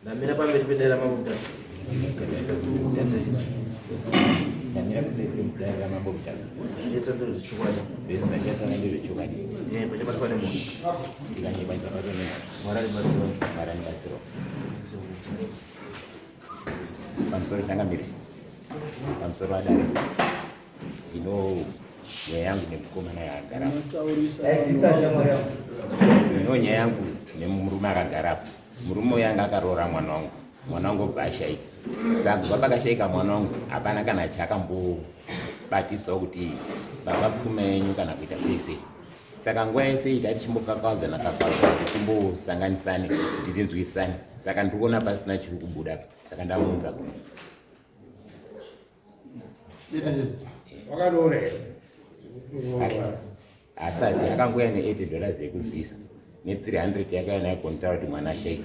Na mira para ver pendera mabutas. Na mira para ver pendera mabutas. Itu tu cukup. Biasa saja tu nanti cukup. Ni macam apa ni mu? Dengan ni macam apa ni? Marah di Basro. Pansor sangat mirip. Pansor ada. Ino yangu ni mkoma na yagara. Ino yangu ni muruma kagara. Murumo yanga karora mwanangu bashai. Sasa baba kashaika mwanangu hapana kana chaka mbu batiso kuti baba pfume nyuka na kuita sisi. Saka ngwese idachimbuka kwaza na kapasa kumbu sanganisani ndinzwisani. Saka ndikuona pasina chiri kubuda. Saka ndamunza kuno. Wakadore. Asante akanguya ne $80 ekuzisa. Ni 300 yaka na contract mwana sheikh.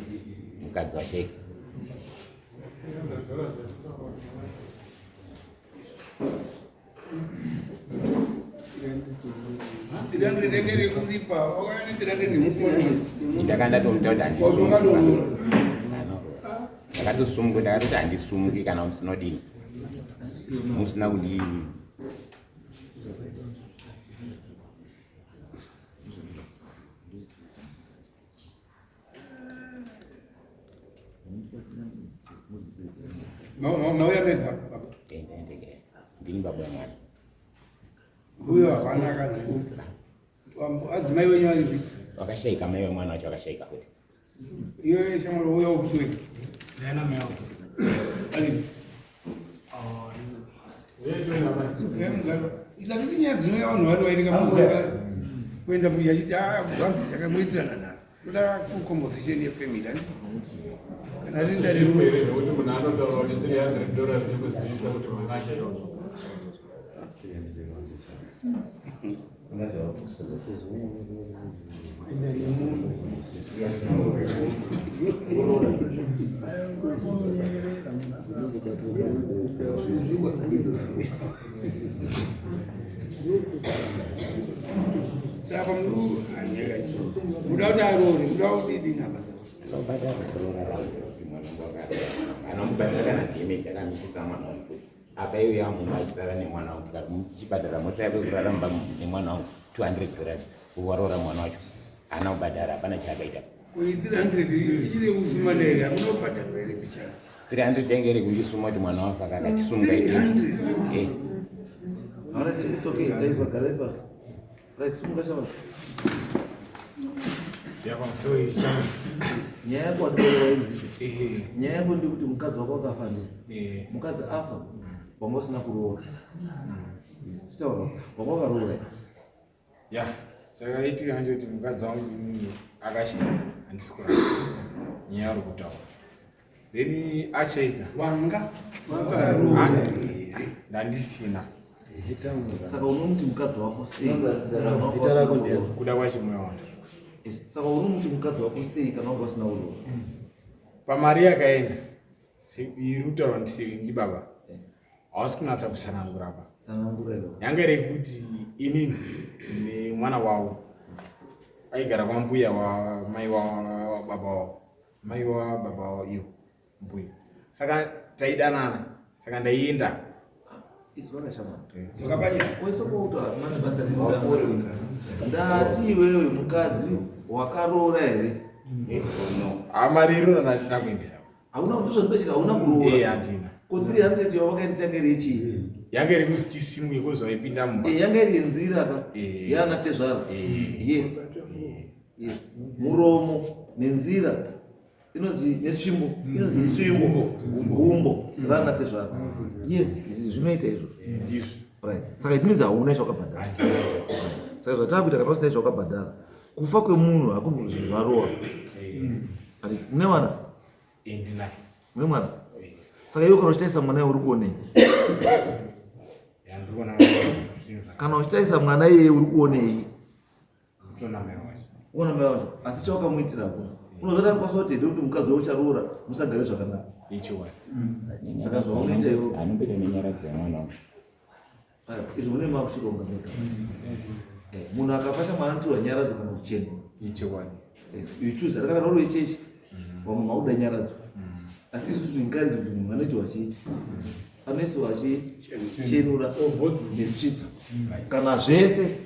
Mukadzi wa sheikh. Ndakanda tomtoda ndakatosumuka ndakatoti handisumuki kana musinodini musina kudii Mau ya mega. Ndini baba mwana. Huyo hapana kana. Azimai wenyewe hivi. Wakashaika mewe mwana wacho wakashaika kuti. Hiyo shamba huyo ukutwe. Nena meo. Ali. Wewe ndio na basi. Izabidi nyazi no yawantu wali wairika muzaka. Kwenda muyachita bwanzi chakamuitira nana. Kuda ku conversation ya family ani. Kana linda Ndio mbele ndio mnano ndio $300 ekuzisa kuti mwana sheikh. Siapa dulu? Udah rori, udah di nama. Anambadala na kimeka kana mkisama na mtu. Apa hiyo ya mumachitara ni mwana wangu chipatara motabe kuraramba ni mwana wangu $200 uwarora mwana wacho anabadara pana chakaita Kwa 300 ichire usumane anobadara ile bichara 300 dengere kujisuma ti mwana wako akachisumga hivi Ahora sí, eso que estáis bacalepas. Traes un gaso. Ya kwamsoi chama. Nyaya yako ndio waenzi. Nyaya yako ndio kuti mukadzi wako akafanda. Mukadzi afa. Bongo sina kuroa. Sitaura. Bongo karoa. Ya. Saka iti hanje kuti mukadzi wangu akashika andisikura. Nyaya uri kutaura. Then achaita. Wanga. Ndandisina. Saka unomuti mukadzi wako sei. Zita rako ndio kuda kwachi moyo wangu. Saka unomuti mukadzi wako sei kana usina ulo. Pamari yakaenda. Irutaura ndi baba. Hausi kunatsa kusanangura apa. Sanangura ilo. Yanga rekuti inini ni mwana wao. Aigara kwa mbuya wa mai wa baba wao. Mai wa baba wao iyo mbuya. Saka taidanana. Saka ndaienda. Iswara shama. Tukapanya. Kwa hiyo kwa mana basa ni wakore. Ndati wewe mukadzi wakarora ere. No. Amariro na sakwendisa. Hauna mtu mbeshika hauna kuroa. Andina. Ko 300 yo wakaendisa ngerichi. Yanga iri kuti simu ikozo ipinda mumba. Yanga iri nzira ka. Yana tezvara. Yes. Yes. Muromo nenzira. Inozi nechimbo. Inozi chimbo. Gumbo. Rana tezvara. Yes. Zvinoita izvo. Ndizvo. Right. Saka it means hauna zvakabhadhara. Saka zvatakuita kana usina zvakabhadhara. Kufa kwemunhu hakuna zvaroa. Ari une mwana? Ndinaye. Une mwana? Saka iwe kana uchitaisa mwana uri kuonei? Yandikuona. Kana uchitaisa mwana iye uri kuonei? Tona mewa. Ona mewa. Asi chawakamuitira ko. unozotanga kuti ndokuti mukadzi ucharoora musagare zvakanaka ichiwa saka zvaunoita iwo anombita nenyara dzemwana wangu izvo mune makusvika ungameka munhu akafasha mwana anotirwa nyaradzo kana kuchena ichiwa ichuza rakavana uri wechechi vamwe mauda nyaradzo asi isusu inkari kuti munhu anoitirwa chii anoiswa achichenura netsvitsa kana zvese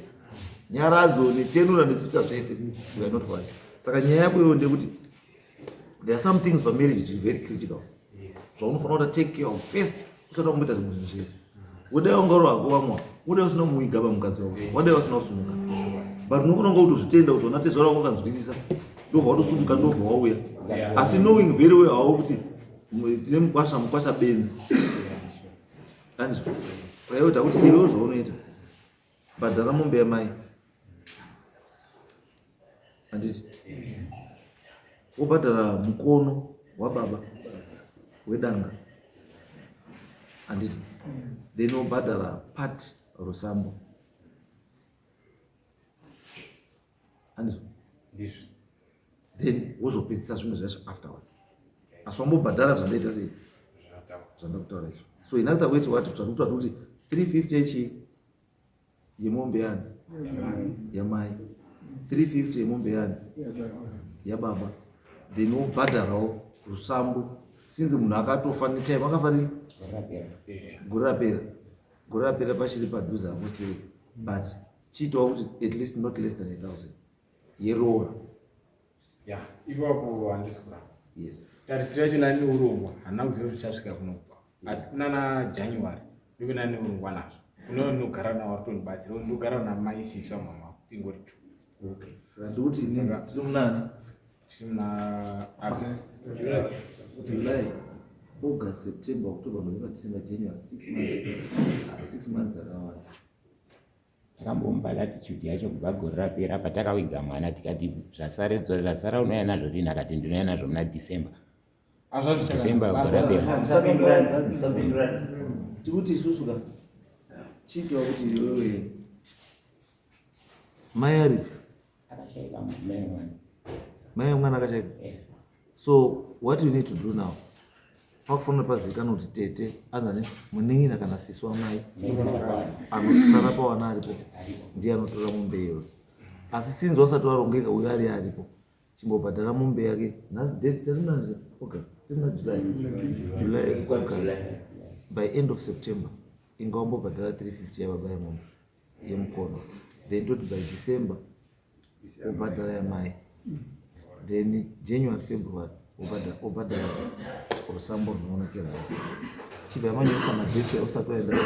nyaradzo nechenura netsvitsa zvese we are not one. Saka nyaya yako iwo ndekuti there are some things for marriage which is very critical zvaunofanira kuti take care of first usati kumboita zvinhu zvese udai ungaro wako wamwa udai usina kumuiga pamukadzi wako wadai wasina kusumuka but unofanira kuti uzvitenda kuti wanatezva rako wakanzwisisa ndobva watosumuka ndobva wauya asi knowing very well hawo kuti tine mukwasha benzi andizvo saka iwo takuti iwewo zvaunoita bhadhara mombe yamai handiti wobhadhara mukono wababa wedanga handiti then wobhadhara part rusambo handizvo then wozopedzisa zvimwe zvacho afterwards asi wambobhadhara zvandaita sei zvandakutaura izvo so inakuta kwechi wati tatikuta kuti 350 echi yemombe yani yamai 350 yemombe yani yababa then wobhadharawo rusambo sinzi munhu akatofa netime akafanira gore rapera pachiri padhuze apo still but chiitawo kuti at least not less than 1,000 yeroora ipapo handisura yes tarisira yacho nani urongwa handina kuziva kuti chasvika kunokupa asi kunana january ndive nani urongwa nazvo unonogara nawo atonibatsira ndogara namaisisa mama tingori okay saka ndikuti tiri munani tiri muna July, August, September, October, November, December, January, 6 months akawanda. Takambomba latitude yacho kubva gore rapera patakawiga mwana tikati zvasara unouya nazvo lini akati ndinouya nazvo muna December gore rapera tikuti isusu ka chiitwa kuti iwewe mai ari akashayika mai mwana akashayika so what you need to do now pakufanira pazikanwa kuti tete anzani muning'ina kana sisi wamai anosara pawana aripo ndiye anotora mombe iyoyo asi sinzi wasati warongeka uyo ari aripo chimbobhadhara mombe yake nhasi date tatinazve August tina July August by end of September ingawambobhadhara 350 yababa yemombe yemukono then toti by December obhadhara yamai then January February obhadhara rusambo rinoonekera chibva yamanyoresa madhesi ausati waenda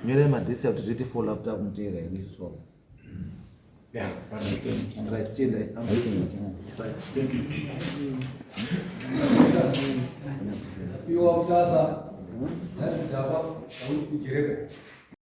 nyorai madhesi kuti zviti fall after kumuteera here isusu right chiendai iwa mutasa ndadhaba kujereka